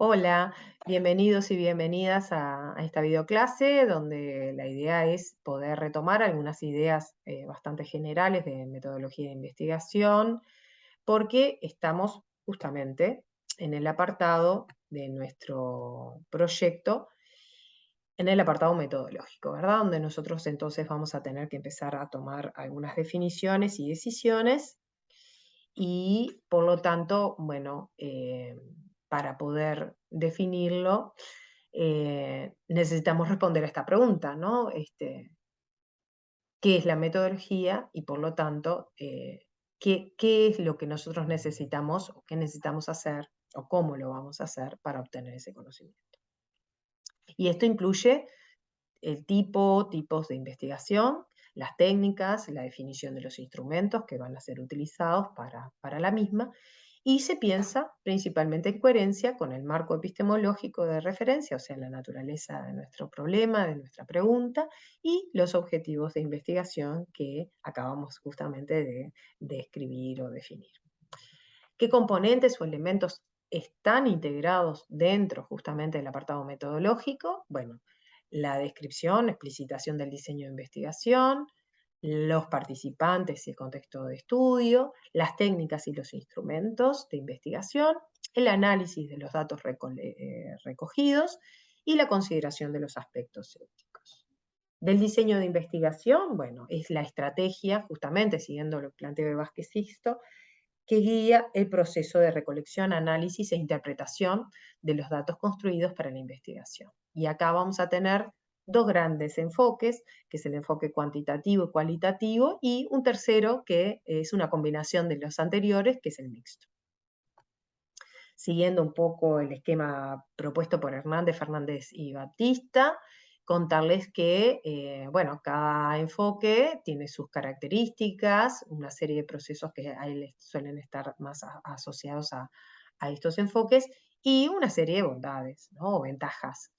Hola, bienvenidos y bienvenidas a esta videoclase donde la idea es poder retomar algunas ideas bastante generales de metodología de investigación, porque estamos justamente en el apartado de nuestro proyecto, en el apartado metodológico, ¿verdad? Donde nosotros entonces vamos a tener que empezar a tomar algunas definiciones y decisiones y por lo tanto, bueno, para poder definirlo, necesitamos responder a esta pregunta, ¿no? ¿Qué es la metodología? Y por lo tanto, ¿qué es lo que nosotros necesitamos o qué necesitamos hacer o cómo lo vamos a hacer para obtener ese conocimiento? Y esto incluye el tipos de investigación, las técnicas, la definición de los instrumentos que van a ser utilizados para la misma, y se piensa principalmente en coherencia con el marco epistemológico de referencia, o sea, la naturaleza de nuestro problema, de nuestra pregunta, y los objetivos de investigación que acabamos justamente de describir o definir. ¿Qué componentes o elementos están integrados dentro justamente del apartado metodológico? Bueno, la descripción, explicitación del diseño de investigación, los participantes y el contexto de estudio, las técnicas y los instrumentos de investigación, el análisis de los datos recogidos y la consideración de los aspectos éticos. Del diseño de investigación, bueno, es la estrategia, justamente siguiendo el planteo de Vázquez Sisto, que guía el proceso de recolección, análisis e interpretación de los datos construidos para la investigación. Y acá vamos a tener dos grandes enfoques, que es el enfoque cuantitativo y cualitativo, y un tercero que es una combinación de los anteriores, que es el mixto. Siguiendo un poco el esquema propuesto por Hernández, Fernández y Batista, contarles que, bueno, cada enfoque tiene sus características, una serie de procesos que ahí suelen estar más asociados a estos enfoques y una serie de bondades, ¿no? O ventajas.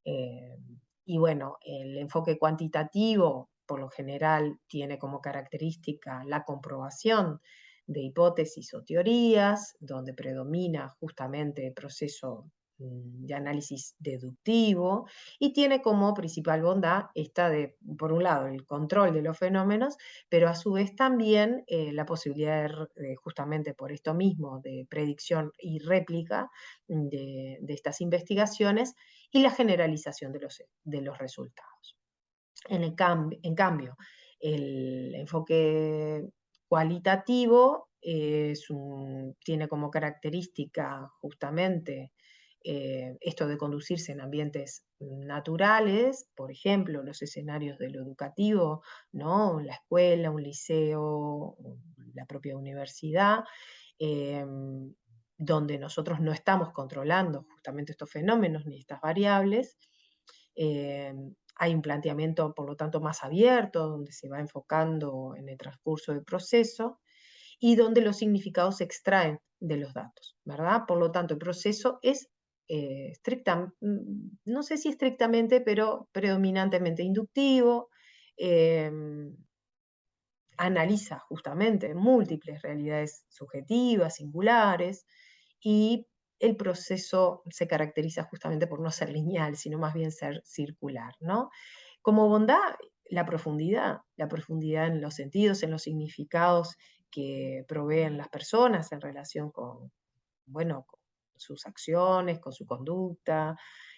Eh, y bueno, el enfoque cuantitativo, por lo general, tiene como característica la comprobación de hipótesis o teorías, donde predomina justamente el proceso de análisis deductivo y tiene como principal bondad esta de, por un lado, el control de los fenómenos, pero a su vez también la posibilidad justamente por esto mismo, de predicción y réplica de estas investigaciones y la generalización de los resultados. En cambio, el enfoque cualitativo tiene como característica justamente esto de conducirse en ambientes naturales, por ejemplo, los escenarios de lo educativo, ¿no? La escuela, un liceo, la propia universidad, donde nosotros no estamos controlando justamente estos fenómenos ni estas variables. Eh, Hay un planteamiento, por lo tanto, más abierto, donde se va enfocando en el transcurso del proceso y donde los significados se extraen de los datos, ¿verdad? Por lo tanto, el proceso es no sé si estrictamente, pero predominantemente inductivo, eh, analiza justamente múltiples realidades subjetivas, singulares, y el proceso se caracteriza justamente por no ser lineal, sino más bien ser circular, ¿no? Como bondad, la profundidad en los sentidos, en los significados que proveen las personas en relación con, bueno, con sus acciones, con su conducta,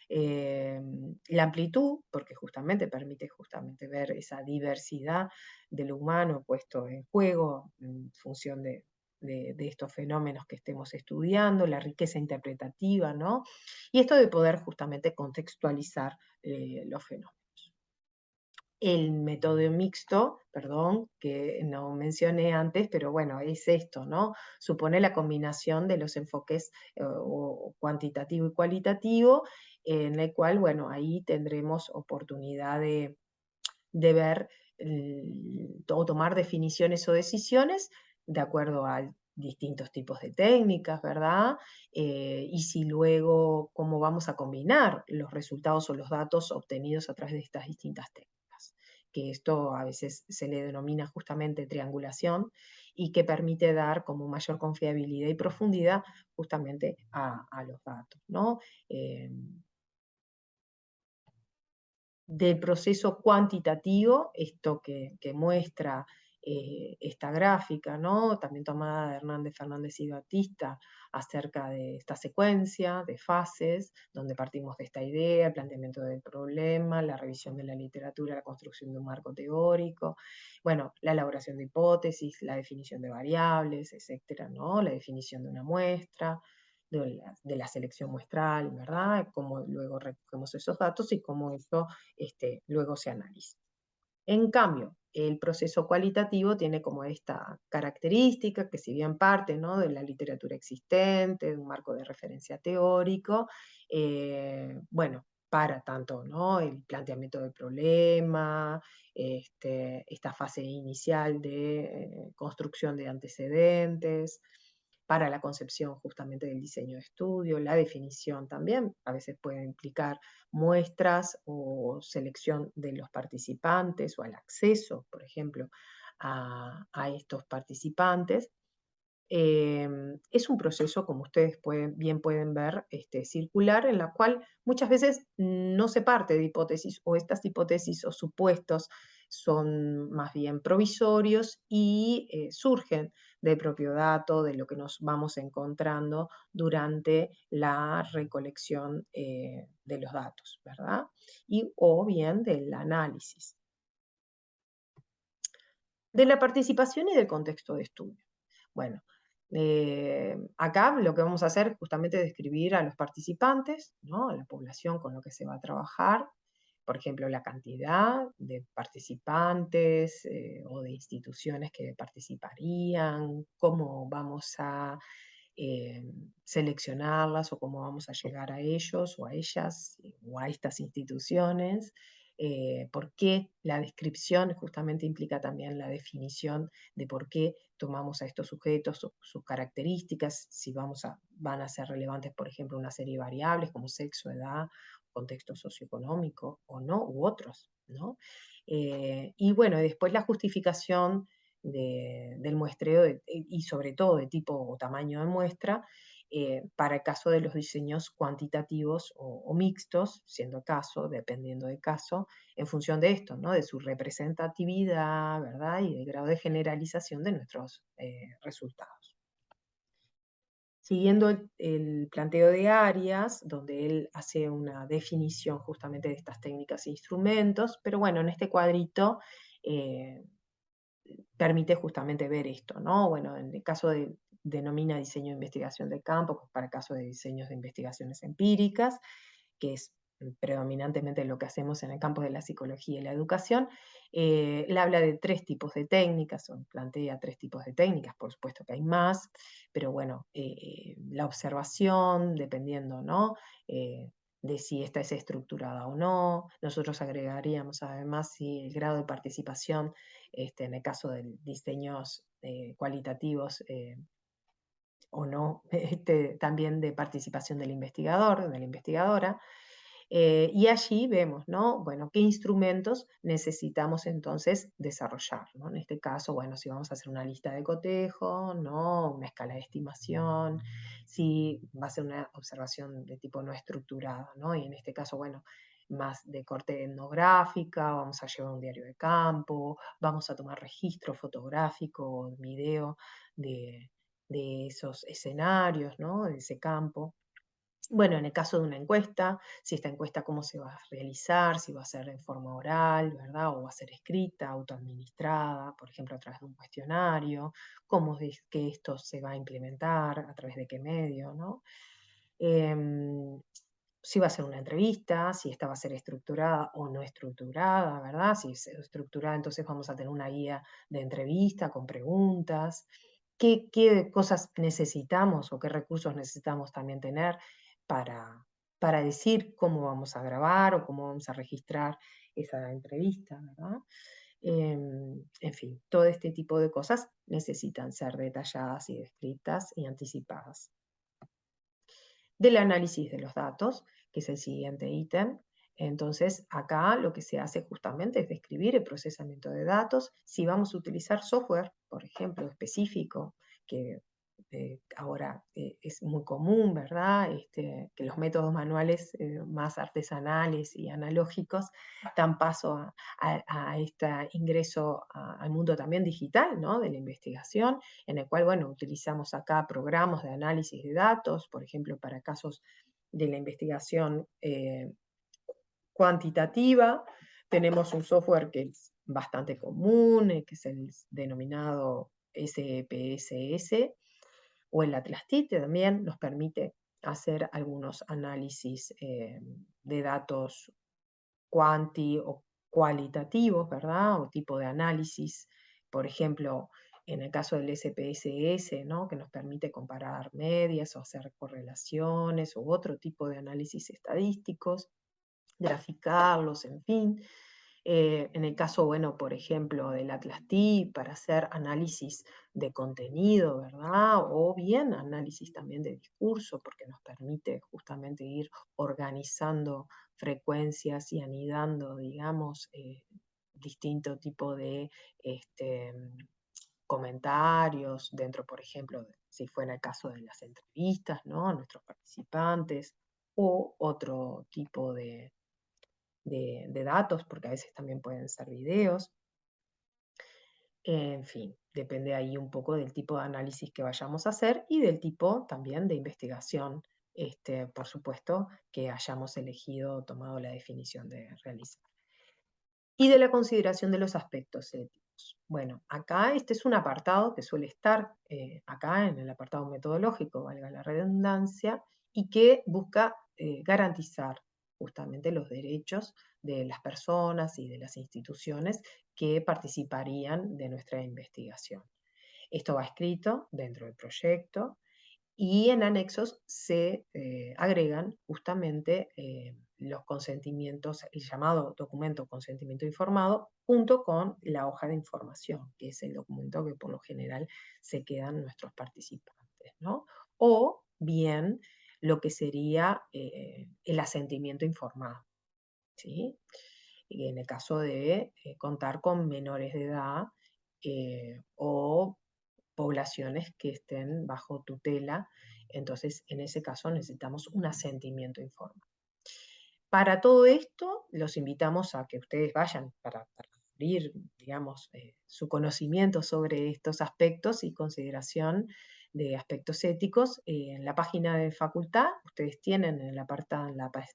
la amplitud, porque justamente permite justamente ver esa diversidad de lo humano puesto en juego en función de estos fenómenos que estemos estudiando, la riqueza interpretativa, ¿no? Y esto de poder justamente contextualizar los fenómenos. El método mixto, perdón, que no mencioné antes, pero bueno, es esto, ¿no? Supone la combinación de los enfoques o cuantitativo y cualitativo, en el cual, bueno, ahí tendremos oportunidad de ver o tomar definiciones o decisiones de acuerdo a distintos tipos de técnicas, ¿verdad? Y si luego, cómo vamos a combinar los resultados o los datos obtenidos a través de estas distintas técnicas, que esto a veces se le denomina justamente triangulación y que permite dar como mayor confiabilidad y profundidad justamente a los datos, ¿no? Del proceso cuantitativo, esto que muestra esta gráfica, ¿no? También tomada de Hernández Fernández y Batista, acerca de esta secuencia de fases, donde partimos de esta idea, el planteamiento del problema, la revisión de la literatura, la construcción de un marco teórico, bueno, la elaboración de hipótesis, la definición de variables, etcétera, ¿no? La definición de una muestra, de la selección muestral, ¿verdad? Cómo luego recogemos esos datos y cómo eso luego se analiza. En cambio, el proceso cualitativo tiene como esta característica, que si bien parte, ¿no?, de la literatura existente, de un marco de referencia teórico, bueno, para tanto, ¿no?, el planteamiento del problema, esta fase inicial de construcción de antecedentes, para la concepción justamente del diseño de estudio, la definición también, a veces puede implicar muestras o selección de los participantes o el acceso, por ejemplo, a estos participantes. Es un proceso, como ustedes bien pueden ver, circular, en la cual muchas veces no se parte de hipótesis, o estas hipótesis o supuestos son más bien provisorios y surgen del propio dato, de lo que nos vamos encontrando durante la recolección de los datos, ¿verdad? O bien del análisis. De la participación y del contexto de estudio. Bueno, acá lo que vamos a hacer es justamente describir a los participantes, ¿no?, a la población con lo que se va a trabajar, por ejemplo, la cantidad de participantes o de instituciones que participarían, cómo vamos a eh, seleccionarlas o cómo vamos a llegar a ellos o a ellas o a estas instituciones. Por qué la descripción justamente implica también la definición de por qué tomamos a estos sujetos, sus características, si van a ser relevantes, por ejemplo, una serie de variables como sexo, edad, contexto socioeconómico o no, u otros, ¿no? Y bueno, después la justificación del muestreo y sobre todo de tipo o tamaño de muestra, para el caso de los diseños cuantitativos o mixtos, siendo el caso, dependiendo del caso, en función de esto, ¿no?, de su representatividad, ¿verdad?, y del grado de generalización de nuestros resultados. Siguiendo el planteo de Arias, donde él hace una definición justamente de estas técnicas e instrumentos, pero bueno, en este cuadrito permite justamente ver esto, ¿no? Bueno, en el caso denomina diseño de investigación de campo, pues para el caso de diseños de investigaciones empíricas, que es predominantemente lo que hacemos en el campo de la psicología y la educación. Él habla de 3 tipos de técnicas, o plantea 3 tipos de técnicas, por supuesto que hay más, pero bueno, la observación, dependiendo, ¿no?, de si esta es estructurada o no. Nosotros agregaríamos además si el grado de participación, en el caso de diseños cualitativos, o no, también de participación del investigador, de la investigadora. Y allí vemos, ¿no?, bueno, qué instrumentos necesitamos entonces desarrollar, ¿no? En este caso, bueno, si vamos a hacer una lista de cotejo, ¿no?, una escala de estimación, si va a ser una observación de tipo no estructurada, ¿no? Y en este caso, bueno, más de corte etnográfica, vamos a llevar un diario de campo, vamos a tomar registro fotográfico, video de, de esos escenarios, ¿no?, de ese campo. Bueno, en el caso de una encuesta, si esta encuesta cómo se va a realizar, si va a ser en forma oral, ¿verdad?, o va a ser escrita, autoadministrada, por ejemplo, a través de un cuestionario, cómo es que esto se va a implementar, a través de qué medio, ¿no? Em, si va a ser una entrevista, si esta va a ser estructurada o no estructurada, ¿verdad? Si es estructurada, entonces vamos a tener una guía de entrevista con preguntas. ¿Qué cosas necesitamos o qué recursos necesitamos también tener para, para decir cómo vamos a grabar o cómo vamos a registrar esa entrevista, ¿verdad? En fin, todo este tipo de cosas necesitan ser detalladas y descritas y anticipadas. Del análisis de los datos, que es el siguiente ítem. Entonces, acá lo que se hace justamente es describir el procesamiento de datos. Si vamos a utilizar software, por ejemplo, específico, que ahora es muy común, ¿verdad? Que los métodos manuales más artesanales y analógicos dan paso a este ingreso al mundo también digital, ¿no? De la investigación, en el cual, bueno, utilizamos acá programas de análisis de datos, por ejemplo, para casos de la investigación cuantitativa. Tenemos un software que es bastante común, que es el denominado SPSS, o el Atlas-TIT también nos permite hacer algunos análisis de datos cuanti o cualitativos, ¿verdad? O tipo de análisis, por ejemplo, en el caso del SPSS, ¿no? Que nos permite comparar medias o hacer correlaciones u otro tipo de análisis estadísticos, graficarlos, en fin. En el caso, bueno, por ejemplo, del Atlas-T para hacer análisis de contenido, ¿verdad? O bien análisis también de discurso, porque nos permite justamente ir organizando frecuencias y anidando, digamos, distinto tipo de comentarios dentro, por ejemplo, si fuera el caso de las entrevistas, ¿no? A nuestros participantes, o otro tipo de datos, porque a veces también pueden ser videos. En fin, depende ahí un poco del tipo de análisis que vayamos a hacer y del tipo también de investigación, por supuesto, que hayamos elegido o tomado la definición de realizar. Y de la consideración de los aspectos éticos. Bueno, acá este es un apartado que suele estar acá en el apartado metodológico, valga la redundancia, y que busca garantizar justamente los derechos de las personas y de las instituciones que participarían de nuestra investigación. Esto va escrito dentro del proyecto y en anexos se agregan justamente los consentimientos, el llamado documento consentimiento informado, junto con la hoja de información, que es el documento que por lo general se quedan nuestros participantes, ¿no? O bien lo que sería el asentimiento informado, ¿sí? Y en el caso de contar con menores de edad o poblaciones que estén bajo tutela, entonces en ese caso necesitamos un asentimiento informado. Para todo esto, los invitamos a que ustedes vayan para abrir, digamos, su conocimiento sobre estos aspectos y consideración de aspectos éticos. En la página de facultad, ustedes tienen en en la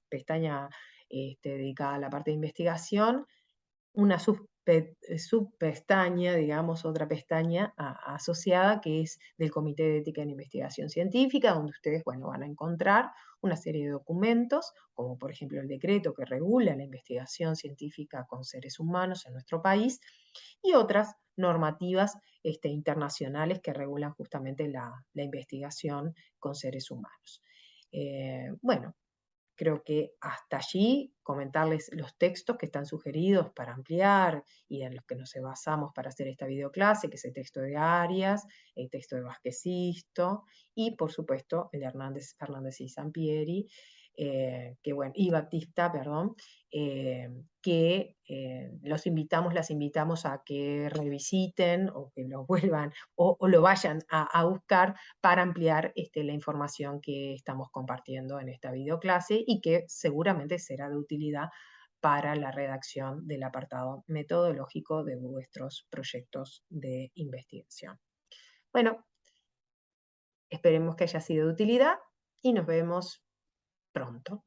pestaña dedicada a la parte de investigación, una subpestaña, digamos, otra pestaña asociada que es del Comité de Ética en Investigación Científica, donde ustedes, bueno, van a encontrar una serie de documentos, como por ejemplo el decreto que regula la investigación científica con seres humanos en nuestro país, y otras normativas internacionales que regulan justamente la investigación con seres humanos. Bueno, creo que hasta allí comentarles los textos que están sugeridos para ampliar y en los que nos basamos para hacer esta videoclase, que es el texto de Arias, el texto de Vázquez Sisto y por supuesto el de Fernández y Sampieri, que bueno, y Baptista, perdón, que las invitamos a que revisiten o que lo vuelvan o lo vayan a buscar para ampliar la información que estamos compartiendo en esta videoclase y que seguramente será de utilidad para la redacción del apartado metodológico de vuestros proyectos de investigación. Bueno, esperemos que haya sido de utilidad y nos vemos pronto.